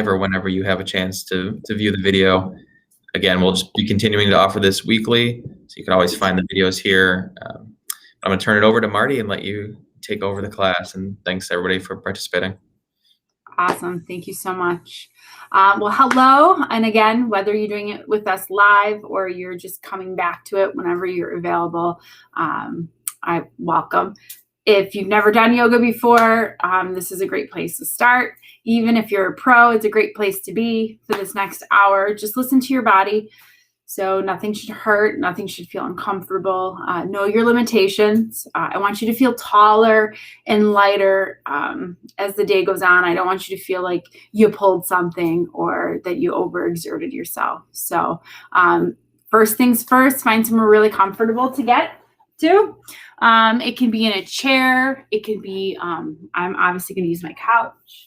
or whenever you have a chance to view the video. Again, we'll just be continuing to offer this weekly, so you can always find the videos here. I'm going to turn it over to Marty and let you take over the class. And thanks everybody for participating. Awesome. Thank you so much. Well, hello. And again, whether you're doing it with us live or you're just coming back to it whenever you're available, I welcome. If you've never done yoga before, this is a great place to start. Even if you're a pro, it's a great place to be for this next hour. Just listen to your body. So nothing should hurt. Nothing should feel uncomfortable. Know your limitations. I want you to feel taller and lighter as the day goes on. I don't want you to feel like you pulled something or that you overexerted yourself. So first things first, find somewhere really comfortable to get to. It can be in a chair. It can be, I'm obviously going to use my couch.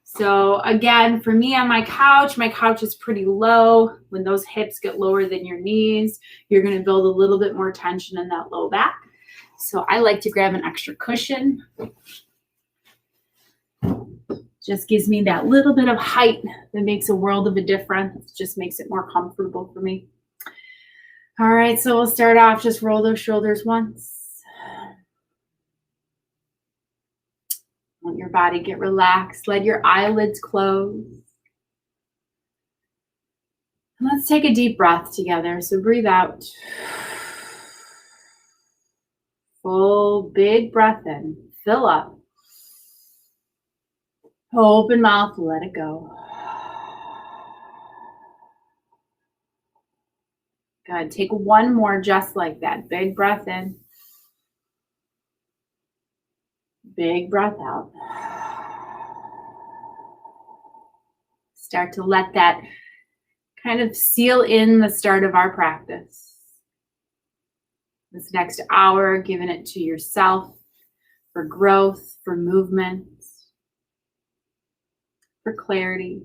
So again, for me on my couch is pretty low. When those hips get lower than your knees, you're going to build a little bit more tension in that low back. So I like to grab an extra cushion. Just gives me that little bit of height that makes a world of a difference. Just makes it more comfortable for me. All right, so we'll start off, just roll those shoulders once. Let your body get relaxed. Let your eyelids close. And let's take a deep breath together. So breathe out. Full big breath in. Fill up. Open mouth, let it go. Good. Take one more just like that. Big breath in. Big breath out. Start to let that kind of seal in the start of our practice. This next hour, giving it to yourself for growth, for movement, for clarity.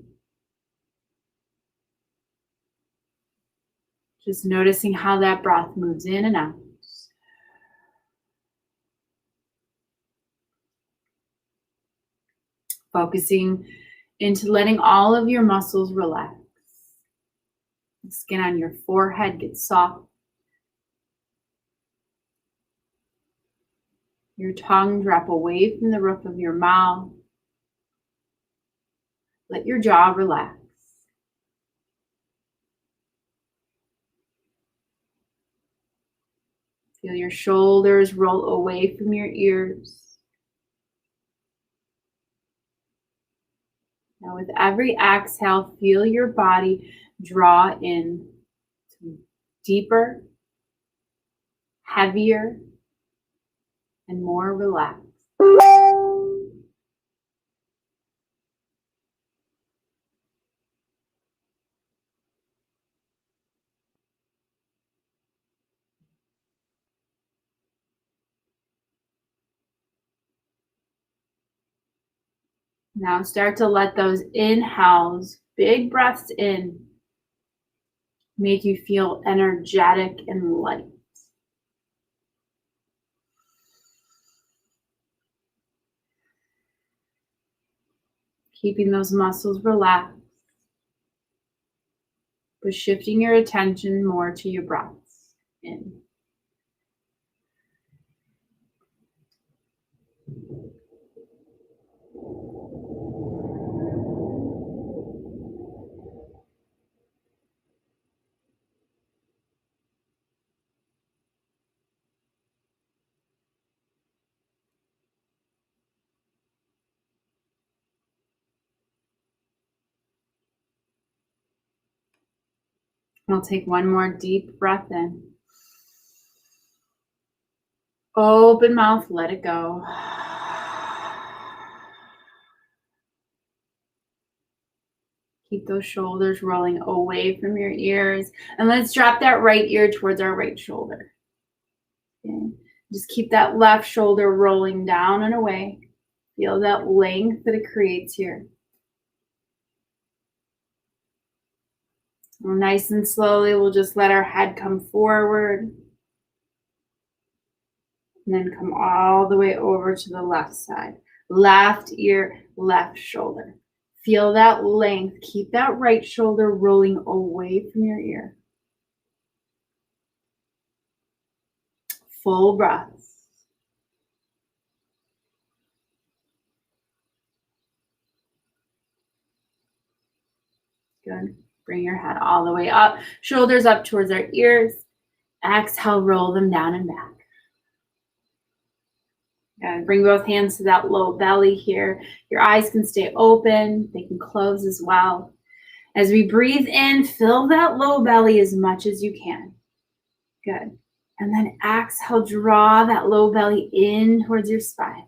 Just noticing how that breath moves in and out. Focusing into letting all of your muscles relax. The skin on your forehead gets soft. Your tongue drop away from the roof of your mouth. Let your jaw relax. Feel your shoulders roll away from your ears. Now with every exhale, feel your body draw in deeper, heavier, and more relaxed. Now start to let those inhales, big breaths in, make you feel energetic and light. Keeping those muscles relaxed, but shifting your attention more to your breaths in. We'll take one more deep breath in. Open mouth, let it go. Keep those shoulders rolling away from your ears. And let's drop that right ear towards our right shoulder. Okay. Just keep that left shoulder rolling down and away. Feel that length that it creates here. Nice and slowly, we'll just let our head come forward. And then come all the way over to the left side. Left ear, left shoulder. Feel that length. Keep that right shoulder rolling away from your ear. Full breaths. Good. Bring your head all the way up. Shoulders up towards our ears. Exhale, roll them down and back. Good. Bring both hands to that low belly here. Your eyes can stay open. They can close as well. As we breathe in, fill that low belly as much as you can. Good. And then exhale, draw that low belly in towards your spine.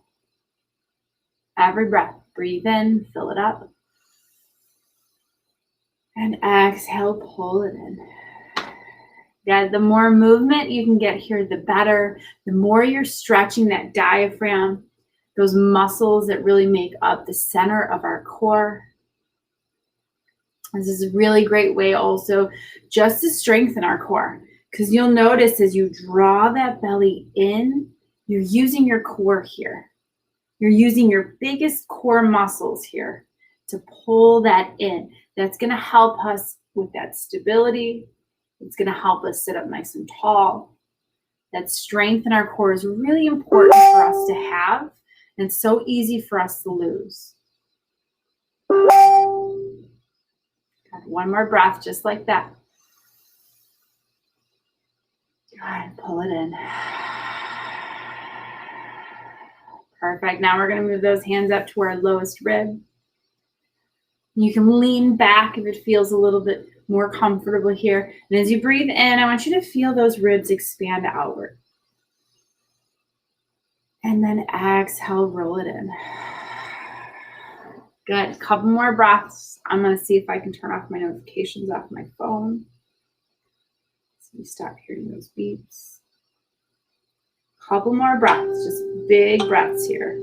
Every breath, breathe in, fill it up. And exhale, pull it in. Yeah, the more movement you can get here, the better. The more you're stretching that diaphragm, those muscles that really make up the center of our core. This is a really great way also just to strengthen our core, because you'll notice as you draw that belly in, you're using your core here. You're using your biggest core muscles here to pull that in. That's going to help us with that stability. It's going to help us sit up nice and tall. That strength in our core is really important for us to have, and so easy for us to lose. One more breath, just like that. Good, pull it in. Perfect. Now we're going to move those hands up to our lowest rib. You can lean back if it feels a little bit more comfortable here. And as you breathe in, I want you to feel those ribs expand outward. And then exhale, roll it in. Good. Couple more breaths. I'm going to see if I can turn off my notifications off my phone. So you stop hearing those beeps. Couple more breaths. Just big breaths here.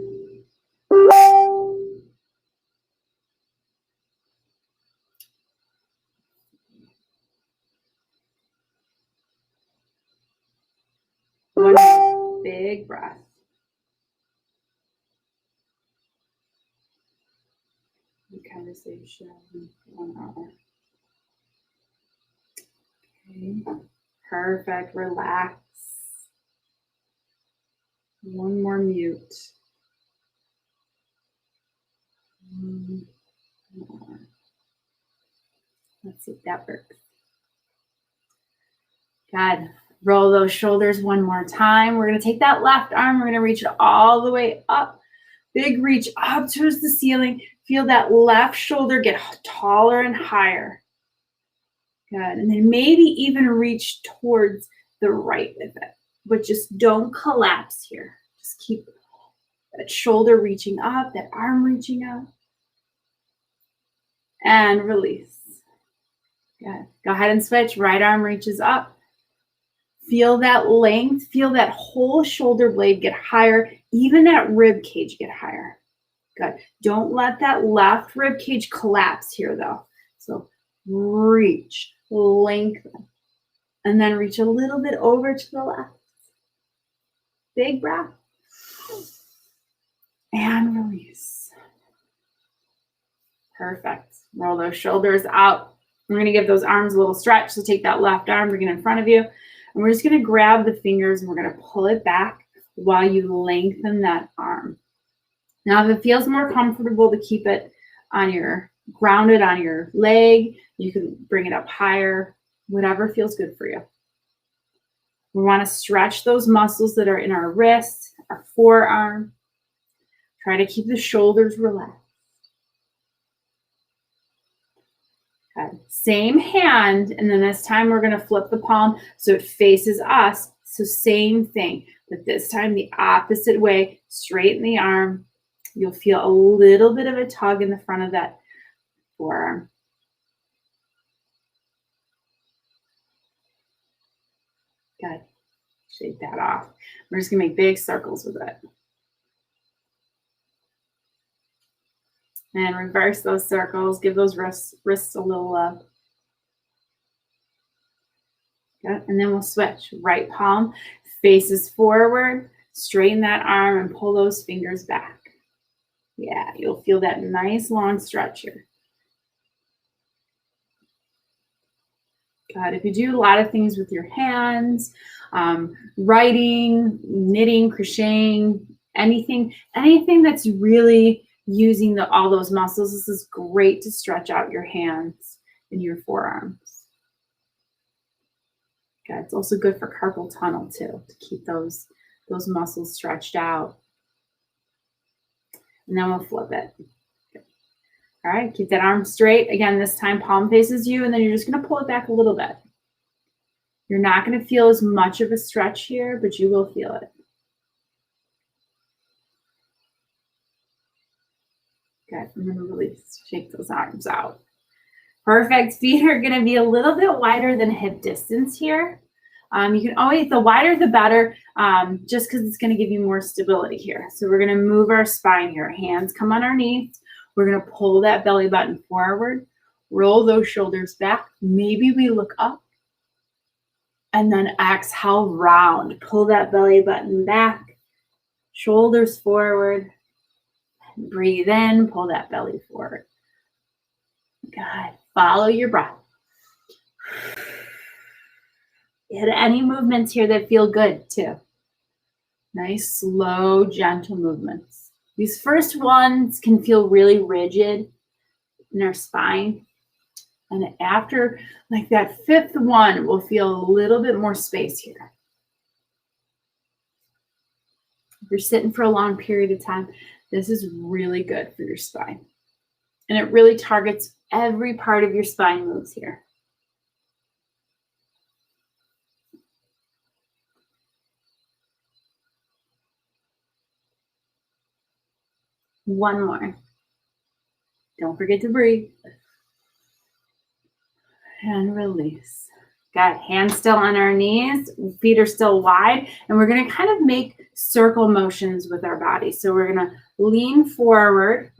One more big breath. Conversation, 1 hour. Okay, perfect. Relax. One more mute. One more. Let's see if that works. Good. Roll those shoulders one more time. We're going to take that left arm. We're going to reach it all the way up. Big reach up towards the ceiling. Feel that left shoulder get taller and higher. Good. And then maybe even reach towards the right with it. But just don't collapse here. Just keep that shoulder reaching up, that arm reaching up. And release. Good. Go ahead and switch. Right arm reaches up. Feel that length. Feel that whole shoulder blade get higher. Even that rib cage get higher. Good. Don't let that left rib cage collapse here though. So reach, lengthen, and then reach a little bit over to the left. Big breath. And release. Perfect. Roll those shoulders out. We're going to give those arms a little stretch. So take that left arm, bring it in front of you. And we're just going to grab the fingers and we're going to pull it back while you lengthen that arm. Now, if it feels more comfortable to keep it on grounded on your leg, you can bring it up higher, whatever feels good for you. We want to stretch those muscles that are in our wrist, our forearm. Try to keep the shoulders relaxed. Okay. Same hand, and then this time we're going to flip the palm so it faces us. So same thing, but this time the opposite way, straighten the arm. You'll feel a little bit of a tug in the front of that forearm. Good. Shake that off. We're just going to make big circles with it. And reverse those circles. Give those wrists a little love. Good. And then we'll switch. Right palm faces forward. Straighten that arm and pull those fingers back. Yeah, you'll feel that nice long stretch here. Good. If you do a lot of things with your hands, writing, knitting, crocheting, anything that's really using all those muscles, this is great to stretch out your hands and your forearms. Good. It's also good for carpal tunnel too, to keep those muscles stretched out. And then we'll flip it. All right, keep that arm straight. Again, this time palm faces you, and then you're just going to pull it back a little bit. You're not going to feel as much of a stretch here, but you will feel it. Good. And then release. Shake those arms out. Perfect. Feet are going to be a little bit wider than hip distance here. You can always, the wider the better, just because it's going to give you more stability here. So we're going to move our spine here. Hands come underneath. We're going to pull that belly button forward, roll those shoulders back. Maybe we look up, and then exhale, round. Pull that belly button back, shoulders forward. Breathe in, pull that belly forward. Good. Follow your breath. Hit any movements here that feel good too. Nice, slow, gentle movements. These first ones can feel really rigid in our spine. And after like that fifth one, we'll feel a little bit more space here. If you're sitting for a long period of time, this is really good for your spine. And it really targets every part of your spine moves here. One more. Don't forget to breathe. And release. Got hands still on our knees, feet are still wide, and we're going to kind of make circle motions with our body. So we're going to lean forward.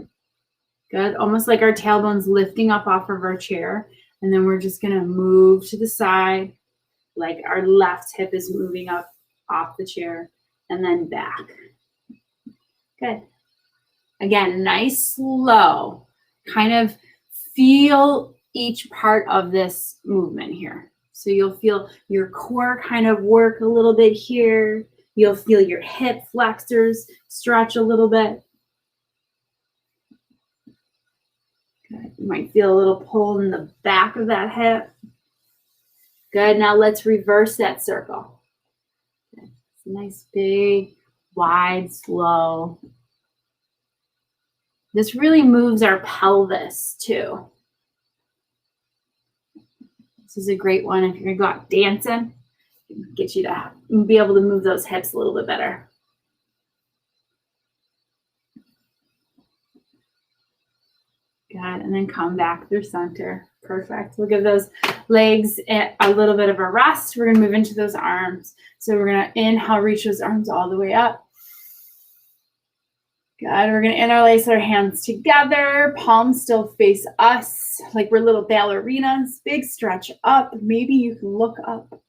Good. Almost like our tailbone's lifting up off of our chair. And then we're just going to move to the side, like our left hip is moving up off the chair, and then back. Good. Again, nice, slow. Kind of feel each part of this movement here. So you'll feel your core kind of work a little bit here. You'll feel your hip flexors stretch a little bit. Good. You might feel a little pull in the back of that hip. Good. Now let's reverse that circle. Okay. It's a nice, big, wide, slow. This really moves our pelvis too. This is a great one if you're going to go out dancing. Get you to be able to move those hips a little bit better. Good. And then come back through center. Perfect. We'll give those legs a little bit of a rest. We're going to move into those arms. So we're going to inhale, reach those arms all the way up. Good. We're going to interlace our hands together. Palms still face us like we're little ballerinas. Big stretch up. Maybe you can look up.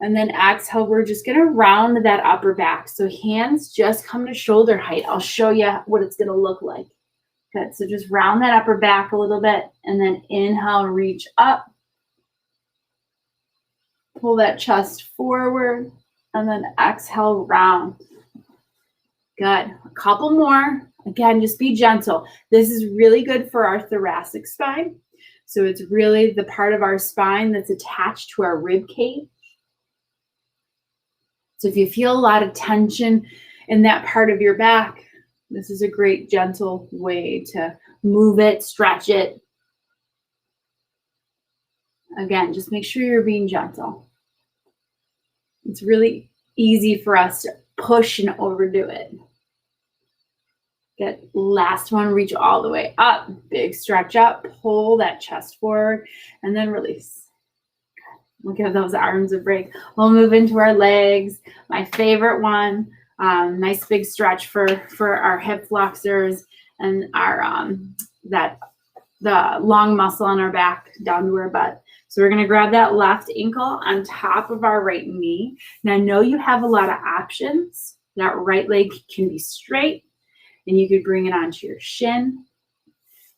And then exhale, we're just going to round that upper back. So hands just come to shoulder height. I'll show you what it's going to look like. Good. So just round that upper back a little bit. And then inhale, reach up. Pull that chest forward. And then exhale, round. Good. A couple more. Again, just be gentle. This is really good for our thoracic spine. So it's really the part of our spine that's attached to our rib cage. So if you feel a lot of tension in that part of your back, this is a great gentle way to move it, stretch it. Again, just make sure you're being gentle. It's really easy for us to push and overdo it. Good. Last one, reach all the way up. Big stretch up. Pull that chest forward and then release. We'll give those arms a break. We'll move into our legs. My favorite one. Nice big stretch for our hip flexors and our the long muscle on our back down to our butt. So we're going to grab that left ankle on top of our right knee. Now I know you have a lot of options. That right leg can be straight. And you could bring it onto your shin.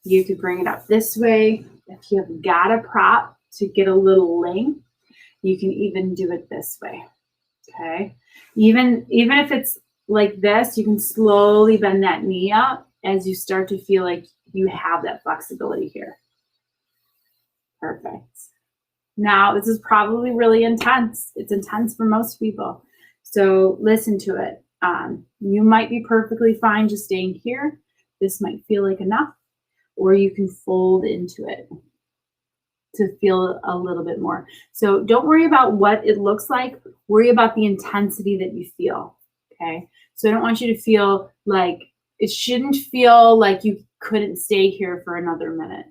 You could bring it up this way. If you have got a prop to get a little length, you can even do it this way, okay? Even if it's like this, you can slowly bend that knee up as you start to feel like you have that flexibility here. Perfect. Now, this is probably really intense. It's intense for most people. So listen to it. You might be perfectly fine just staying here. This might feel like enough, or you can fold into it to feel a little bit more. So don't worry about what it looks like. Worry about the intensity that you feel, okay? So I don't want you to feel like, it shouldn't feel like you couldn't stay here for another minute.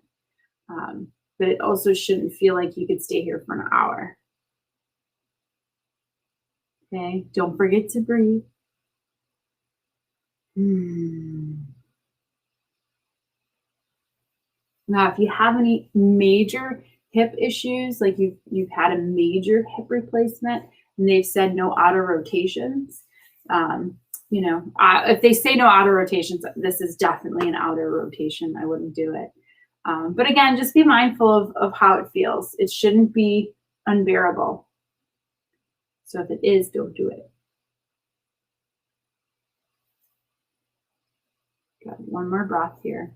But it also shouldn't feel like you could stay here for an hour. Okay, don't forget to breathe. Now, if you have any major hip issues, like you've had a major hip replacement and they've said no auto rotations, if they say no auto rotations, this is definitely an auto rotation. I wouldn't do it. But again, just be mindful of how it feels. It shouldn't be unbearable. So if it is, don't do it. Got one more breath here.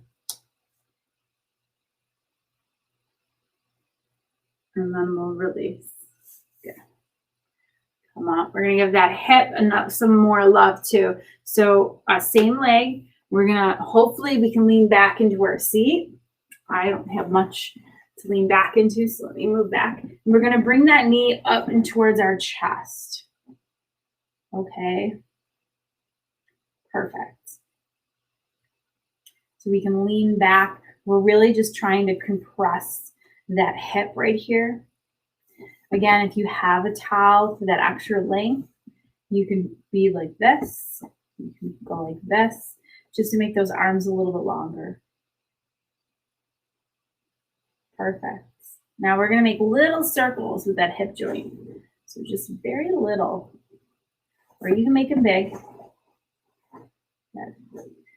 And then we'll release. Good. Come on. We're going to give that hip some more love too. So same leg. We're going to, hopefully we can lean back into our seat. I don't have much to lean back into, so let me move back. And we're going to bring that knee up and towards our chest. Okay. Perfect. So we can lean back. We're really just trying to compress that hip right here. Again, if you have a towel for that extra length, you can be like this. You can go like this, just to make those arms a little bit longer. Perfect. Now we're going to make little circles with that hip joint. So just very little, or you can make them big.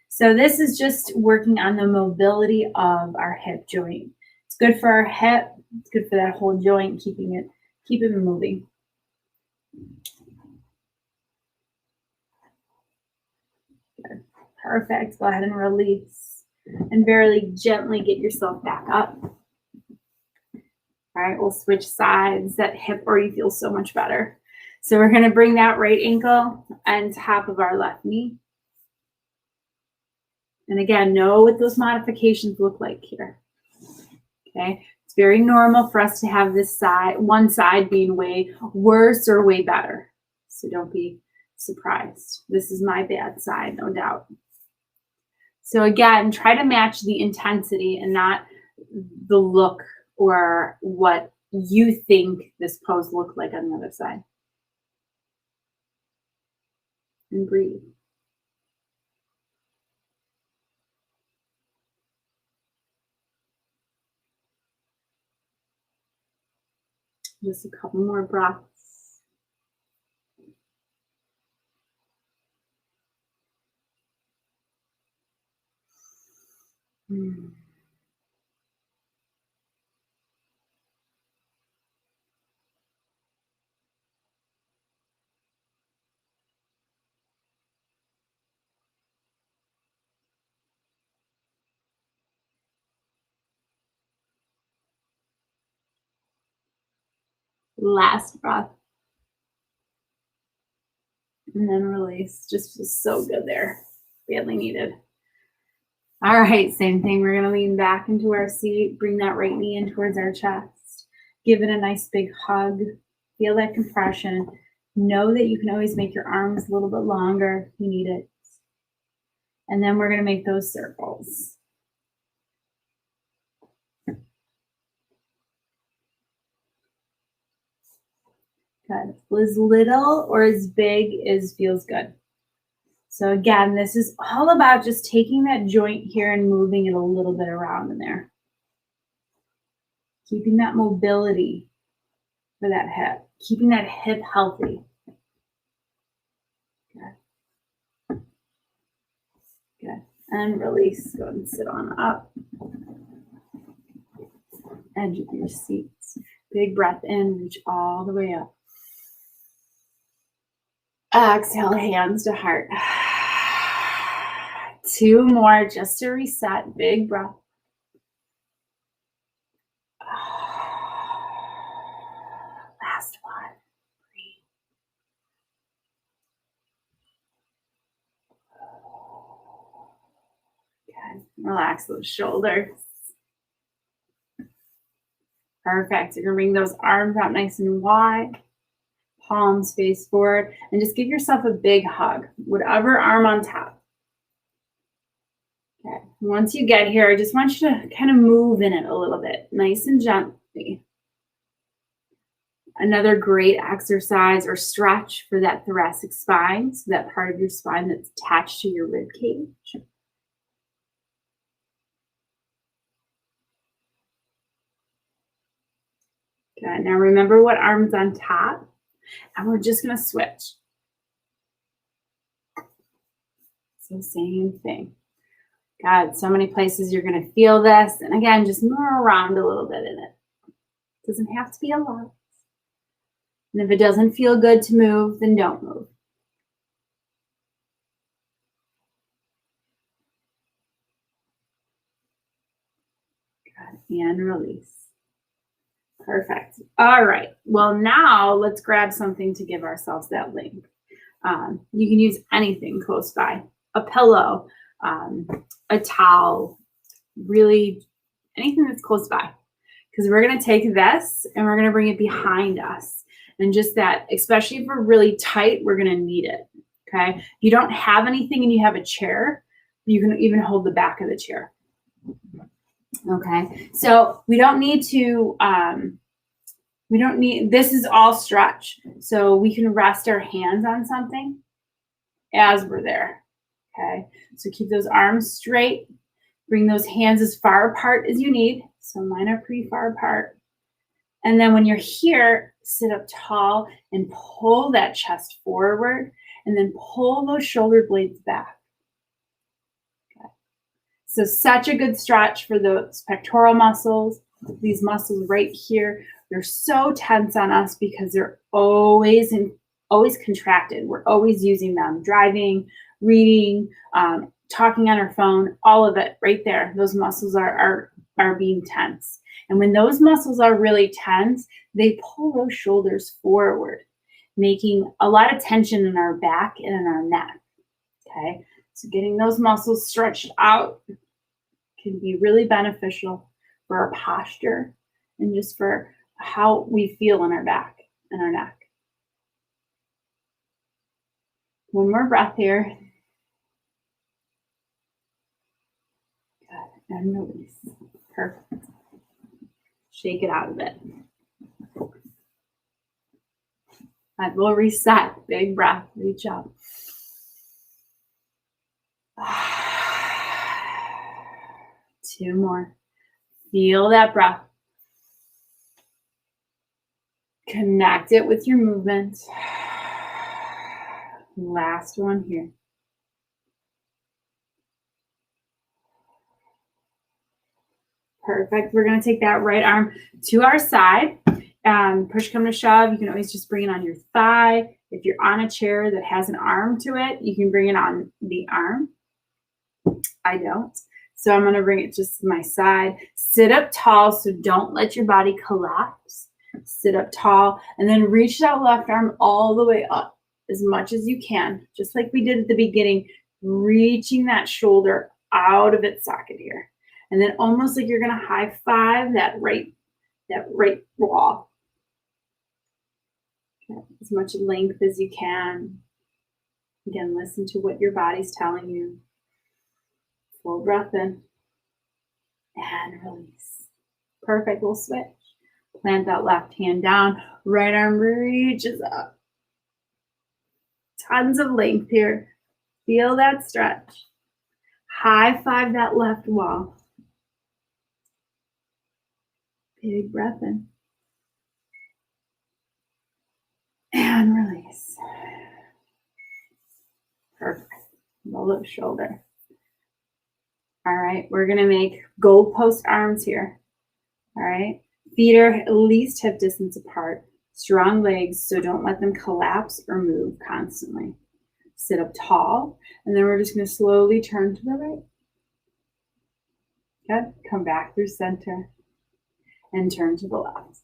So this is just working on the mobility of our hip joint. It's good for our hip. It's good for that whole joint, keep it moving. Good. Perfect. Go ahead and release. And very gently get yourself back up. All right, we'll switch sides. That hip already feels so much better. So we're going to bring that right ankle on top of our left knee. And again, know what those modifications look like here. Okay, it's very normal for us to have this side, one side being way worse or way better. So don't be surprised. This is my bad side, no doubt. So again, try to match the intensity and not the look or what you think this pose looked like on the other side. And breathe. Just a couple more breaths. Last breath. And then release. Just feels so good there. Badly needed. All right, same thing. We're going to lean back into our seat. Bring that right knee in towards our chest. Give it a nice big hug. Feel that compression. Know that you can always make your arms a little bit longer if you need it. And then we're going to make those circles. Good. As little or as big as feels good. So again, this is all about just taking that joint here and moving it a little bit around in there. Keeping that mobility for that hip. Keeping that hip healthy. Good. Good. And release. Go and sit on up. Edge of your seats. Big breath in, reach all the way up. Exhale, hands to heart. 2 more just to reset. Big breath. Last one. Breathe. Good. Relax those shoulders. Perfect. You're going to bring those arms out nice and wide. Palms face forward. And just give yourself a big hug. Whatever arm on top. Okay. Once you get here, I just want you to kind of move in it a little bit. Nice and gently. Another great exercise or stretch for that thoracic spine. So that part of your spine that's attached to your rib cage. Good. Now remember what arm's on top, and we're just going to switch. So same thing. God, so many places you're going to feel this. And again, just move around a little bit in it. It doesn't have to be a lot. And if it doesn't feel good to move, then don't move. Good. And release. Perfect. All right. Well, now let's grab something to give ourselves that link. You can use anything close by. A pillow, a towel, really anything that's close by. Because we're going to take this and we're going to bring it behind us. And just that, especially if we're really tight, we're going to need it. Okay. If you don't have anything and you have a chair, you can even hold the back of the chair. Okay. So we don't need to, this is all stretch. So we can rest our hands on something as we're there. Okay. So keep those arms straight. Bring those hands as far apart as you need. So mine are pretty far apart. And then when you're here, sit up tall and pull that chest forward and then pull those shoulder blades back. Okay. So such a good stretch for those pectoral muscles. These muscles right here, they're so tense on us because they're always contracted. We're always using them, driving, reading, talking on our phone, all of it right there. Those muscles are being tense. And when those muscles are really tense, they pull those shoulders forward, making a lot of tension in our back and in our neck. Okay, so getting those muscles stretched out can be really beneficial for our posture and just for how we feel in our back and our neck. One more breath here. Good. And release. Perfect. Shake it out a bit. And we'll reset. Big breath. Reach up. 2 more. Feel that breath. Connect it with your movement. Last one here. Perfect. We're going to take that right arm to our side. Push come to shove. You can always just bring it on your thigh. If you're on a chair that has an arm to it, you can bring it on the arm. I don't. So I'm going to bring it just to my side. Sit up tall, so don't let your body collapse. Sit up tall and then reach that left arm all the way up as much as you can, just like we did at the beginning, reaching that shoulder out of its socket here. And then almost like you're going to high five that right wall. Okay. As much length as you can. Again, listen to what your body's telling you. Full breath in and release. Perfect. We'll switch. Plant that left hand down. Right arm reaches up. Tons of length here. Feel that stretch. High five that left wall. Big breath in. And release. Perfect. Roll up shoulder. All right, we're gonna make goalpost arms here. All right, feet are at least hip distance apart. Strong legs, so don't let them collapse or move constantly. Sit up tall, and then we're just gonna slowly turn to the right. Good, come back through center and turn to the left.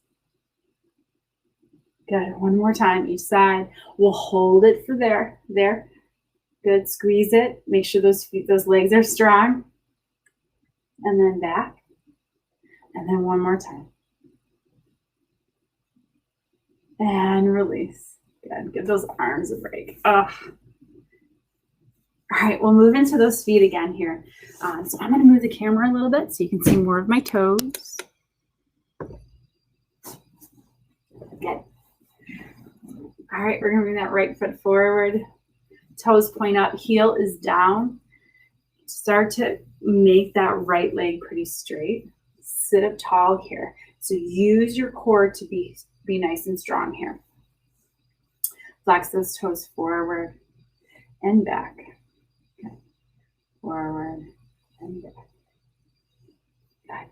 Good, one more time, each side. We'll hold it for there. Good, squeeze it. Make sure those legs are strong. And then back. And then one more time. And release. Good, give those arms a break. All right, we'll move into those feet again here. So I'm gonna move the camera a little bit so you can see more of my toes. Good. All right, we're gonna bring that right foot forward. Toes point up, heel is down. Start to make that right leg pretty straight. Sit up tall here. So use your core to be nice and strong here. Flex those toes forward and back. Okay. Forward and back. Good.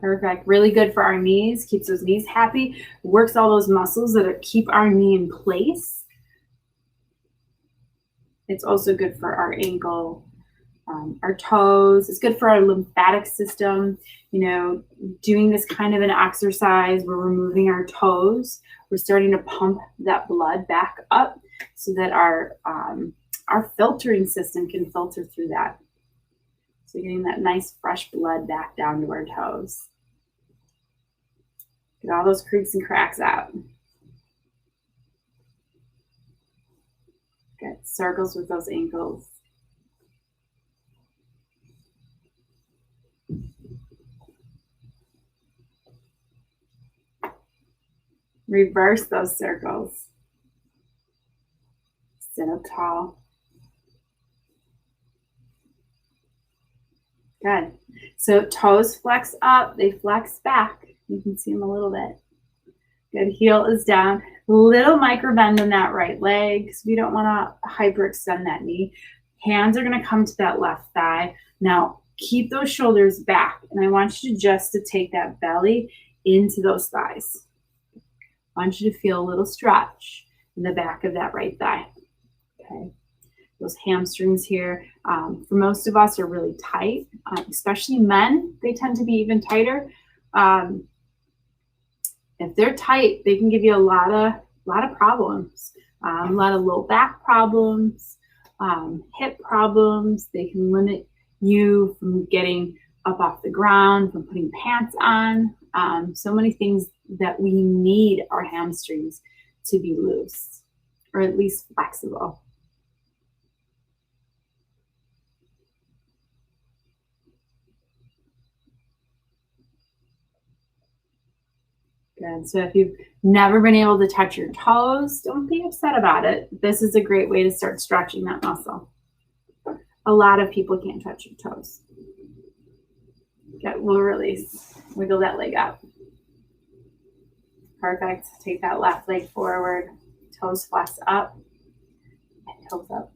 Perfect. Really good for our knees. Keeps those knees happy. Works all those muscles that keep our knee in place. It's also good for our ankle, our toes. It's good for our lymphatic system. You know, doing this kind of an exercise where we're moving our toes, we're starting to pump that blood back up so that our filtering system can filter through that. So getting that nice fresh blood back down to our toes. Get all those creaks and cracks out. Get circles with those ankles. Reverse those circles. Sit up tall. Good. So toes flex up, they flex back. You can see them a little bit. Good, heel is down. Little micro bend in that right leg because we don't want to hyperextend that knee. Hands are going to come to that left thigh. Now keep those shoulders back, and I want you to take that belly into those thighs. I want you to feel a little stretch in the back of that right thigh. Okay. Those hamstrings here, for most of us, are really tight, especially men. They tend to be even tighter. If they're tight, they can give you a lot of problems, a lot of low back problems, hip problems. They can limit you from getting up off the ground, from putting pants on. So many things that we need our hamstrings to be loose, or at least flexible. Good. So if you've never been able to touch your toes, don't be upset about it. This is a great way to start stretching that muscle. A lot of people can't touch your toes. Good. We'll release. Wiggle that leg up. Perfect. Take that left leg forward. Toes flex up. And toes up.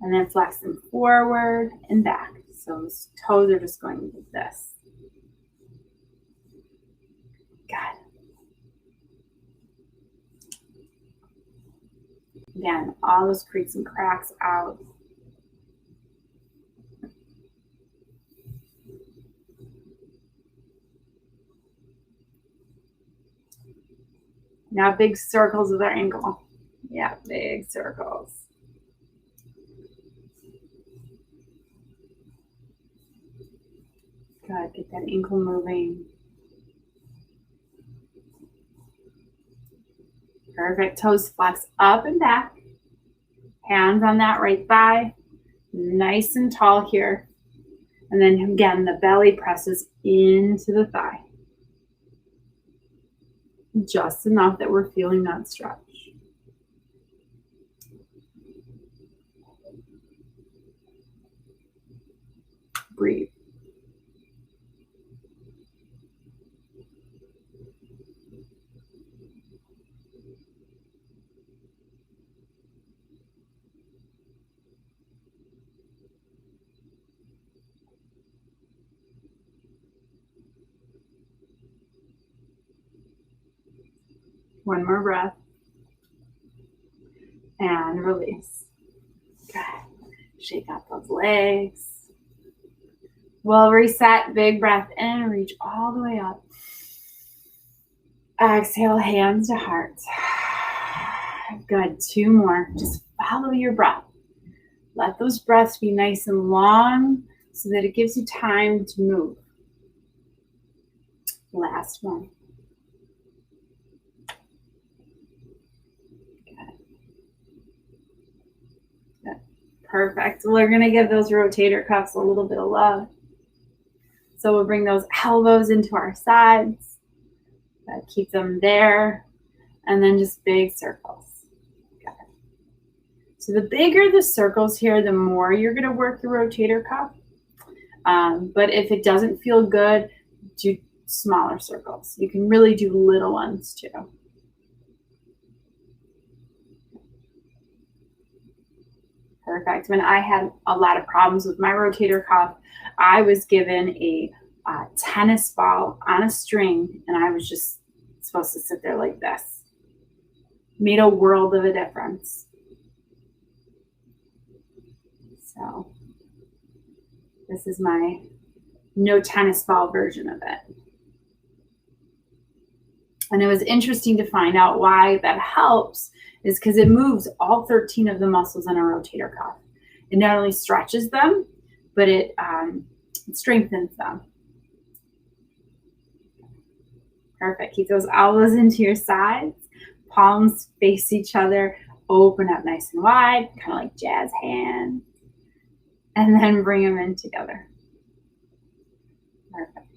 And then flex them forward and back. So those toes are just going like this. Good. Again, all those creaks and cracks out. Now big circles with our ankle. Yeah, big circles. Good, get that ankle moving. Perfect, toes flex up and back. Hands on that right thigh, nice and tall here. And then again, the belly presses into the thigh. Just enough that we're feeling that stretch. Breathe. One more breath. And release. Good. Shake out those legs. We'll reset. Big breath in. Reach all the way up. Exhale, hands to heart. Good. 2 more. Just follow your breath. Let those breaths be nice and long so that it gives you time to move. Last one. Good. Perfect. We're going to give those rotator cuffs a little bit of love. So we'll bring those elbows into our sides. Keep them there. And then just big circles. So the bigger the circles here, the more you're going to work your rotator cuff. But if it doesn't feel good, do smaller circles. You can really do little ones too. Perfect. When I had a lot of problems with my rotator cuff, I was given a tennis ball on a string, and I was just supposed to sit there like this. Made a world of a difference. So this is my no tennis ball version of it. And it was interesting to find out why that helps is because it moves all 13 of the muscles in a rotator cuff. It not only stretches them, but it strengthens them. Perfect. Keep those elbows into your sides. Palms face each other. Open up nice and wide, kind of like jazz hands. And then bring them in together. Perfect.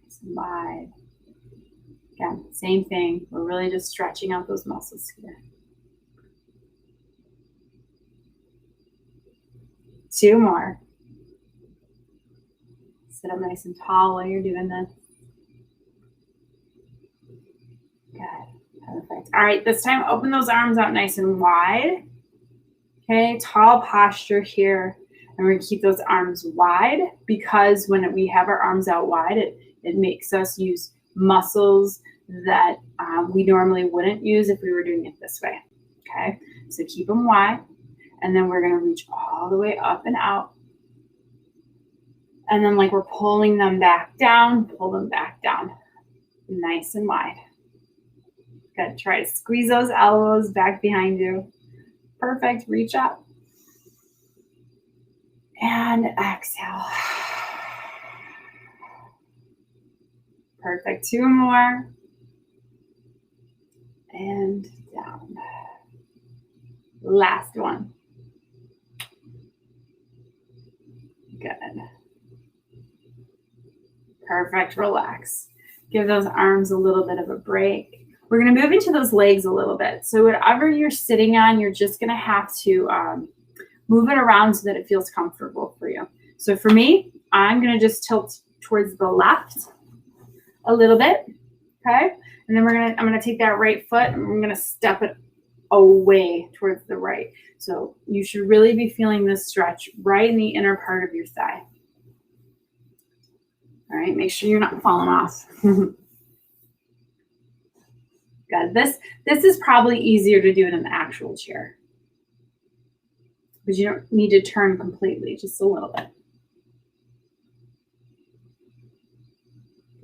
Nice and wide. Again, same thing. We're really just stretching out those muscles here. 2 more. Sit up nice and tall while you're doing this. Good. Perfect. All right, this time open those arms out nice and wide. Okay, tall posture here. And we're going to keep those arms wide because when we have our arms out wide, it makes us use muscles that we normally wouldn't use if we were doing it this way. Okay, so keep them wide. And then we're going to reach all the way up and out. And then like we're pulling them back down, pull them back down. Nice and wide. Good. Try to squeeze those elbows back behind you. Perfect. Reach up. And exhale. Perfect. 2 more. And down. Last one. Good. Perfect. Relax. Give those arms a little bit of a break. We're going to move into those legs a little bit. So whatever you're sitting on, you're just going to have to move it around so that it feels comfortable for you. So for me, I'm going to just tilt towards the left a little bit. Okay. And then I'm going to take that right foot and I'm going to step it away towards the right. So you should really be feeling this stretch right in the inner part of your thigh. All right. Make sure you're not falling off. Good. This is probably easier to do in an actual chair. But you don't need to turn completely, just a little bit.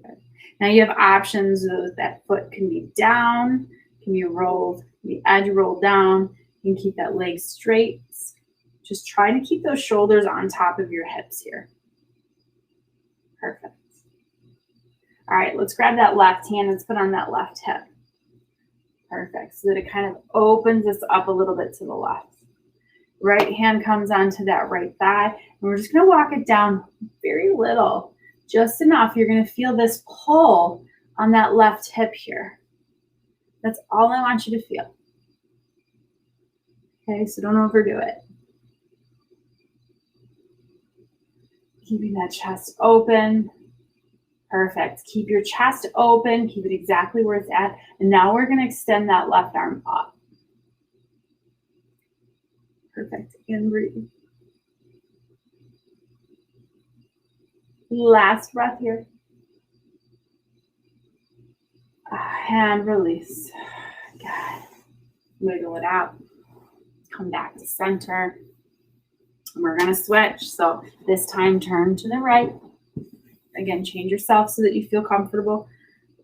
Good. Now you have options. That foot can be down, can be rolled, the edge rolled down. You can keep that leg straight. Just try to keep those shoulders on top of your hips here. Perfect. All right, let's grab that left hand. Let's put on that left hip. Perfect. So that it kind of opens us up a little bit to the left. Right hand comes onto that right thigh. And we're just going to walk it down very little, just enough. You're going to feel this pull on that left hip here. That's all I want you to feel. Okay, so don't overdo it. Keeping that chest open. Perfect. Keep your chest open. Keep it exactly where it's at. And now we're going to extend that left arm up. Perfect. And breathe. Last breath here. And release. Good. Wiggle it out. Come back to center. And we're going to switch. So this time turn to the right. Again, change yourself so that you feel comfortable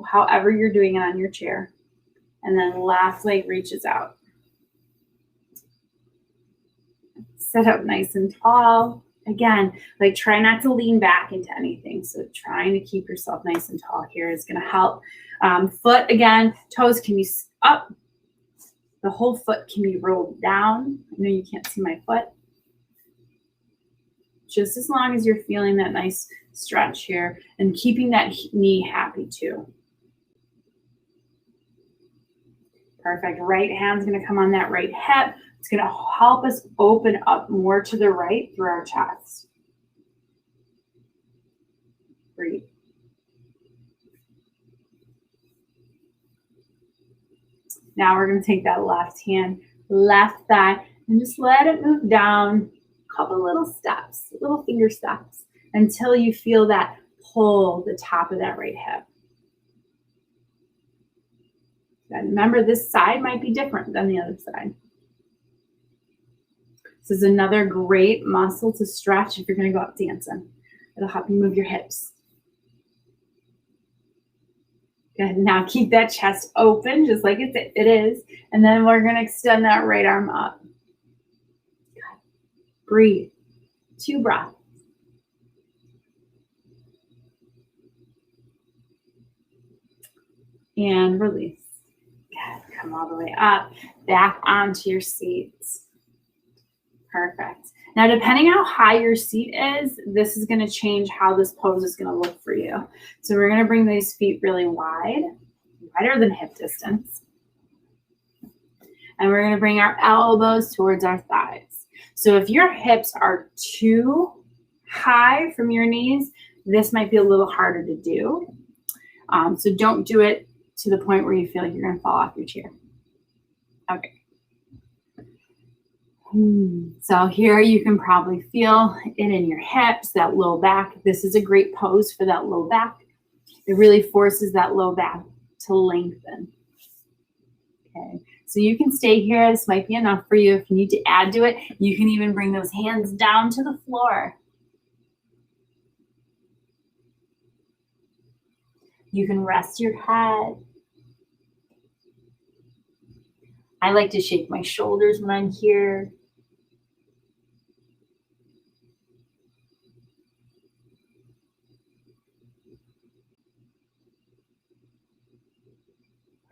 however you're doing it on your chair. And then left leg reaches out. Sit up nice and tall. Again, like try not to lean back into anything. So trying to keep yourself nice and tall here is going to help. Foot again, toes can be up. The whole foot can be rolled down. I know you can't see my foot. Just as long as you're feeling that nice stretch here and keeping that knee happy too. Perfect. Right hand's going to come on that right hip. It's going to help us open up more to the right through our chest. Breathe. Now we're going to take that left hand, left thigh, and just let it move down a couple little steps, little finger steps, until you feel that pull the top of that right hip. And remember, this side might be different than the other side. This is another great muscle to stretch if you're going to go out dancing. It'll help you move your hips. Good. Now keep that chest open just like it is. And then we're going to extend that right arm up. Good. Breathe. 2 breaths. And release. Good. Come all the way up. Back onto your seats. Perfect. Now, depending on how high your seat is, this is going to change how this pose is going to look for you. So we're going to bring these feet really wide, wider than hip distance. And we're going to bring our elbows towards our thighs. So if your hips are too high from your knees, this might be a little harder to do. So don't do it to the point where you feel like you're going to fall off your chair. Okay. So here you can probably feel it in your hips, that low back. This is a great pose for that low back. It really forces that low back to lengthen. Okay, so you can stay here. This might be enough for you. If you need to add to it, you can even bring those hands down to the floor. You can rest your head. I like to shake my shoulders when I'm here.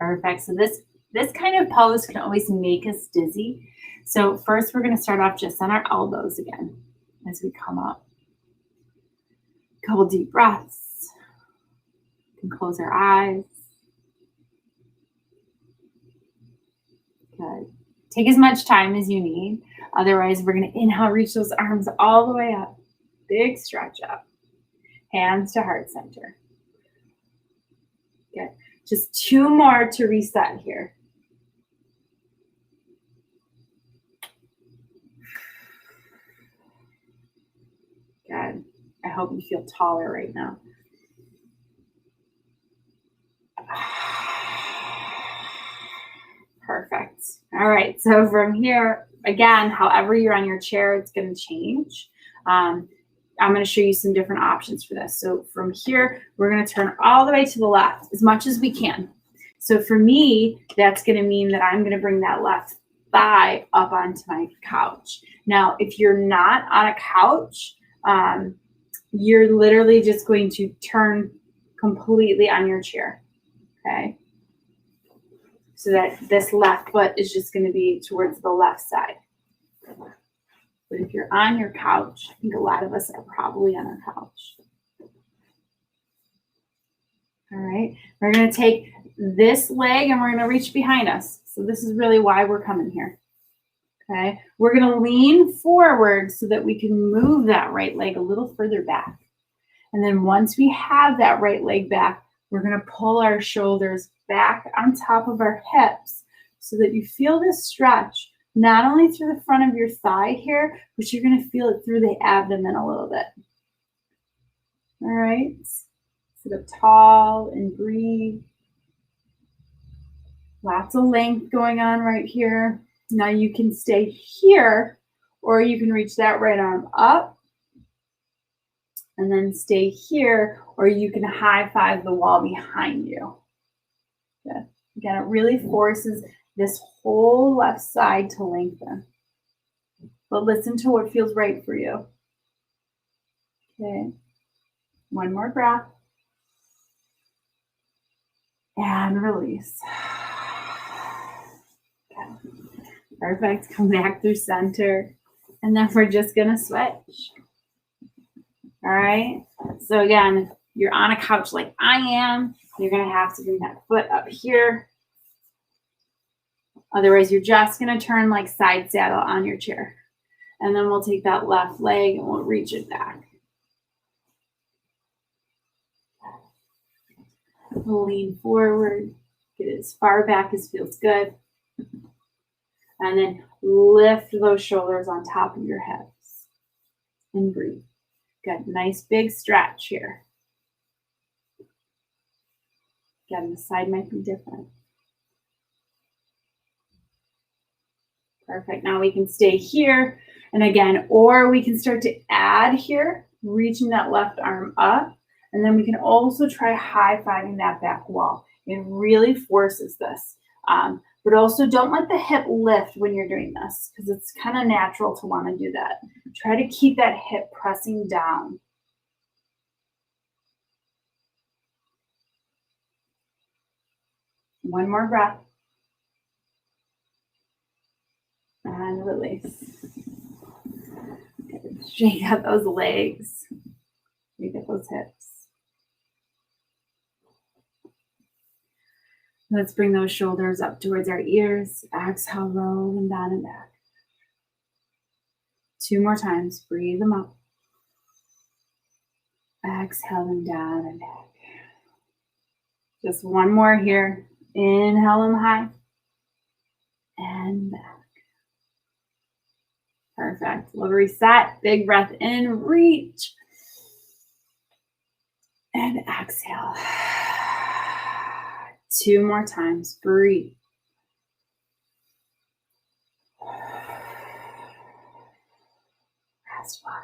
Perfect. So this kind of pose can always make us dizzy. So first we're going to start off just on our elbows again as we come up. A couple deep breaths. We can close our eyes. Good. Take as much time as you need. Otherwise, we're going to inhale, reach those arms all the way up. Big stretch up. Hands to heart center. Good. Just 2 more to reset here. Good. I hope you feel taller right now. Perfect. All right. So from here, again, however you're on your chair, it's going to change. I'm going to show you some different options for this. So from here, we're going to turn all the way to the left as much as we can. So for me, that's going to mean that I'm going to bring that left thigh up onto my couch. Now, if you're not on a couch, you're literally just going to turn completely on your chair. Okay. So that this left foot is just going to be towards the left side. But if you're on your couch, I think a lot of us are probably on our couch. All right, we're going to take this leg and we're going to reach behind us. So this is really why we're coming here. Okay, we're going to lean forward so that we can move that right leg a little further back. And then once we have that right leg back, we're going to pull our shoulders back on top of our hips so that you feel this stretch. Not only through the front of your thigh here, but you're going to feel it through the abdomen a little bit. All right. Sit up tall and breathe. Lots of length going on right here. Now you can stay here, or you can reach that right arm up and then stay here, or you can high five the wall behind you. Good. Again, it really forces this whole left side to lengthen. But listen to what feels right for you. Okay. One more breath. And release. Okay. Perfect. Come back through center. And then we're just going to switch. All right. So again, you're on a couch like I am. You're going to have to bring that foot up here. Otherwise, you're just going to turn like side saddle on your chair. And then we'll take that left leg and we'll reach it back. We'll lean forward. Get as far back as feels good. And then lift those shoulders on top of your hips. And breathe. Good. Nice big stretch here. Again, the side might be different. Perfect. Now we can stay here. And again, or we can start to add here, reaching that left arm up. And then we can also try high-fiving that back wall. It really forces this. But also don't let the hip lift when you're doing this, because it's kind of natural to want to do that. Try to keep that hip pressing down. One more breath. And release. Shake out those legs. Shake out those hips. Let's bring those shoulders up towards our ears. Exhale, roll them down and back. 2 more times. Breathe them up. Exhale them down and back. Just one more here. Inhale them high. And back. Perfect. We'll reset. Big breath in. Reach. And exhale. 2 more times. Breathe. Last one.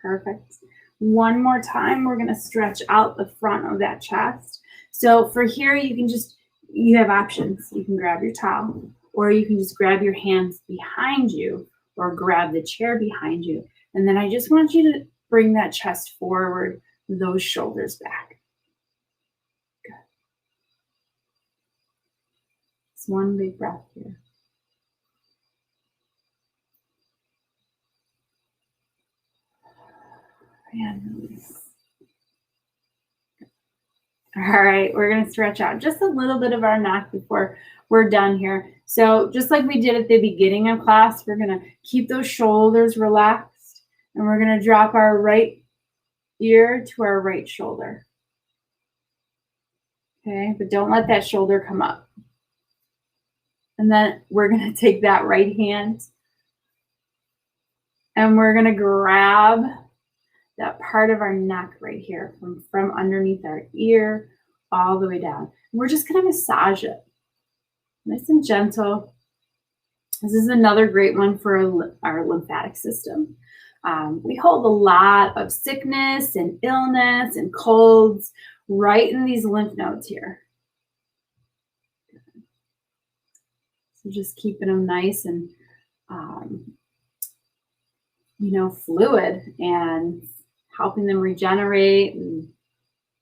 Perfect. One more time, we're going to stretch out the front of that chest. So for here, you have options. You can grab your towel, or you can just grab your hands behind you, or grab the chair behind you. And then I just want you to bring that chest forward, those shoulders back. Good. Just one big breath here. And release. All right, we're going to stretch out just a little bit of our neck before we're done here. So just like we did at the beginning of class, we're going to keep those shoulders relaxed, and we're going to drop our right ear to our right shoulder. Okay, but don't let that shoulder come up. And then we're going to take that right hand, and we're going to grab that part of our neck right here from underneath our ear all the way down. And we're just going to massage it. Nice and gentle. This is another great one for our lymphatic system. We hold a lot of sickness and illness and colds right in these lymph nodes here. So just keeping them nice and, fluid and helping them regenerate and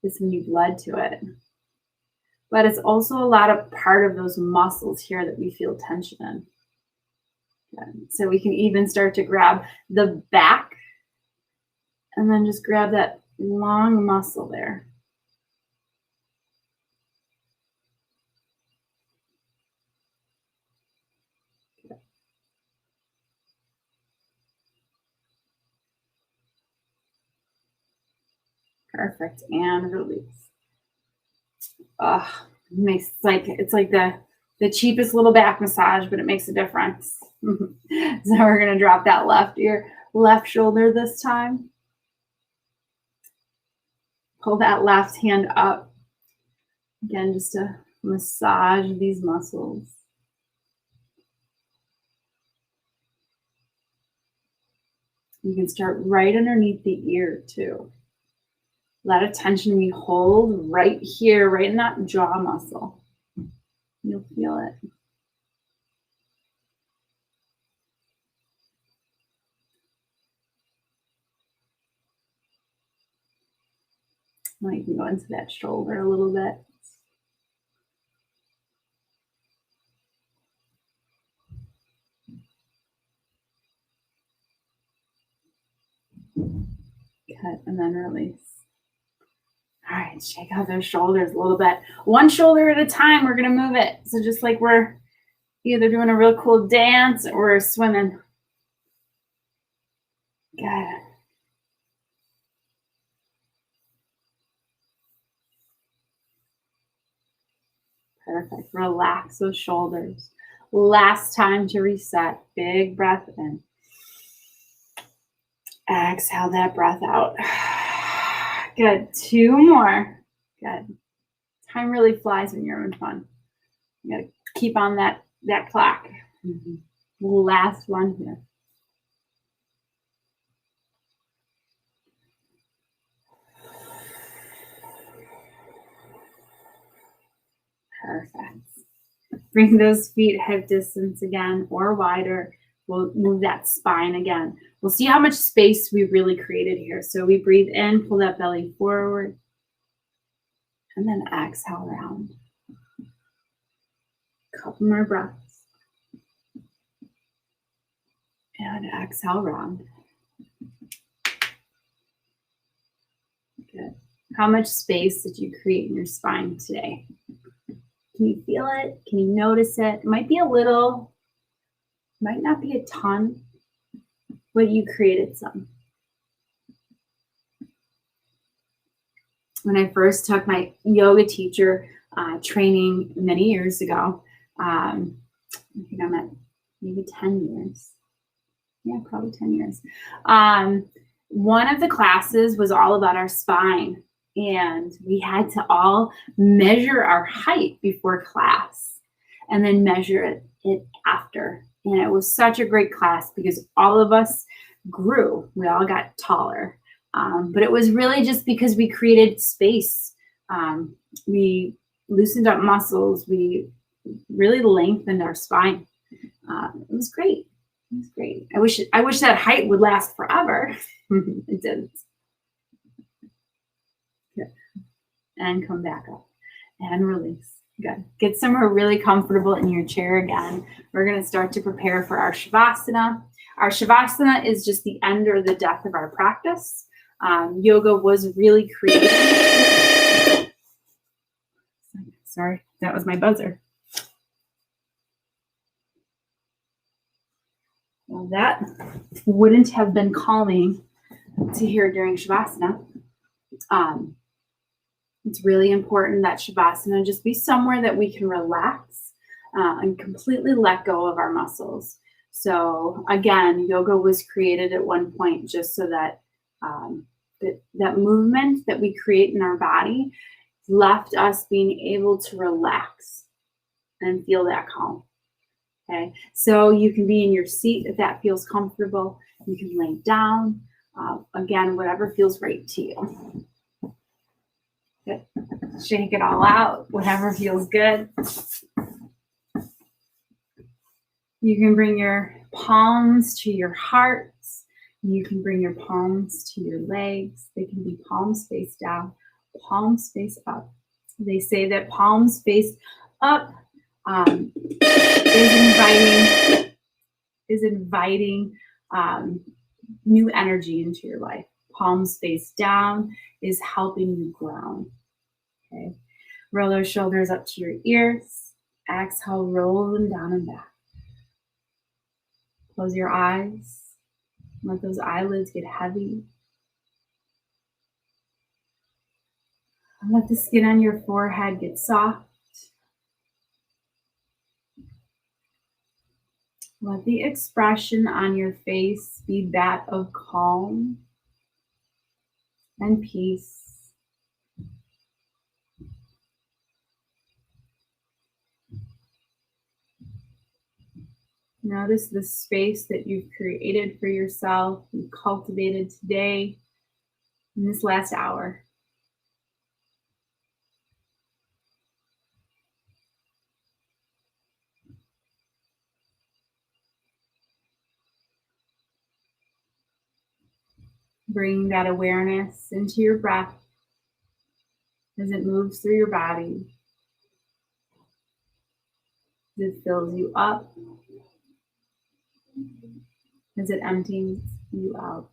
get some new blood to it. But it's also a lot of part of those muscles here that we feel tension in. Okay. So we can even start to grab the back and then just grab that long muscle there. Okay. Perfect. And release. It's like the cheapest little back massage, but it makes a difference. So we're going to drop that left ear left shoulder this time. Pull that left hand up. Again, just to massage these muscles. You can start right underneath the ear too. A lot of tension we hold right here, right in that jaw muscle. You'll feel it. Now you can go into that shoulder a little bit. Cut and then release. All right, shake out those shoulders a little bit. One shoulder at a time, we're gonna move it. So just like we're either doing a real cool dance or we're swimming. Good. Perfect. Relax those shoulders. Last time to reset. Big breath in. Exhale that breath out. Good. 2 more. Good. Time really flies when you're having fun. You gotta keep on that clock. Last one here. Perfect. Bring those feet hip distance again or wider. We'll move that spine again. We'll see how much space we really created here. So we breathe in, pull that belly forward, and then exhale round. Couple more breaths. And exhale round. Good. How much space did you create in your spine today? Can you feel it? Can you notice it? It might be a little, might not be a ton, but you created some. When I first took my yoga teacher training many years ago, I think I'm at maybe 10 years. Yeah, probably 10 years. One of the classes was all about our spine. And we had to all measure our height before class and then measure it after. And it was such a great class because all of us grew. We all got taller. But it was really just because we created space. We loosened up muscles. We really lengthened our spine. It was great. It was great. I wish that height would last forever. It didn't. And come back up and release. Good. Get somewhere really comfortable in your chair again. We're going to start to prepare for our Shavasana. Our Shavasana is just the end or the death of our practice. Yoga was really created. Sorry, that was my buzzer. Well, that wouldn't have been calming to hear during Shavasana. It's really important that Shavasana just be somewhere that we can relax and completely let go of our muscles. So again, yoga was created at one point just so that that movement that we create in our body left us being able to relax and feel that calm. Okay, so you can be in your seat if that feels comfortable. You can lay down. Again, whatever feels right to you. Good. Shake it all out, whatever feels good. You can bring your palms to your hearts. You can bring your palms to your legs. They can be palms face down, palms face up. They say that palms face up is inviting new energy into your life. Palms face down is helping you ground. Okay. Roll those shoulders up to your ears. Exhale, roll them down and back. Close your eyes. Let those eyelids get heavy. And let the skin on your forehead get soft. Let the expression on your face be that of calm and peace. Notice the space that you've created for yourself, you cultivated today in this last hour. Bring that awareness into your breath as it moves through your body, as it fills you up, as it empties you out.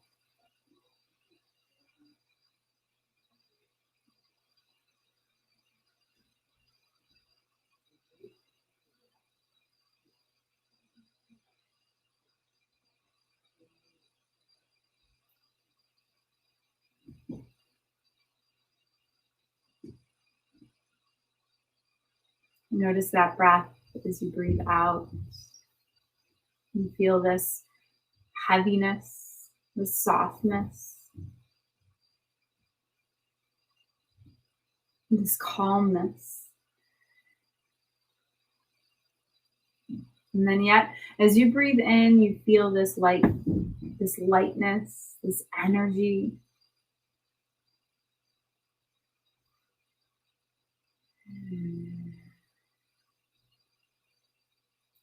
Notice that breath as you breathe out. You feel this heaviness, this softness, this calmness. And then yet, as you breathe in, you feel this light, this lightness, this energy.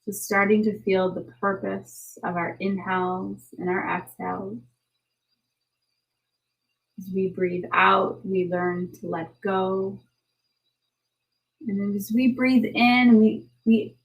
Just starting to feel the purpose of our inhales and our exhales. As we breathe out, we learn to let go. And then as we breathe in, we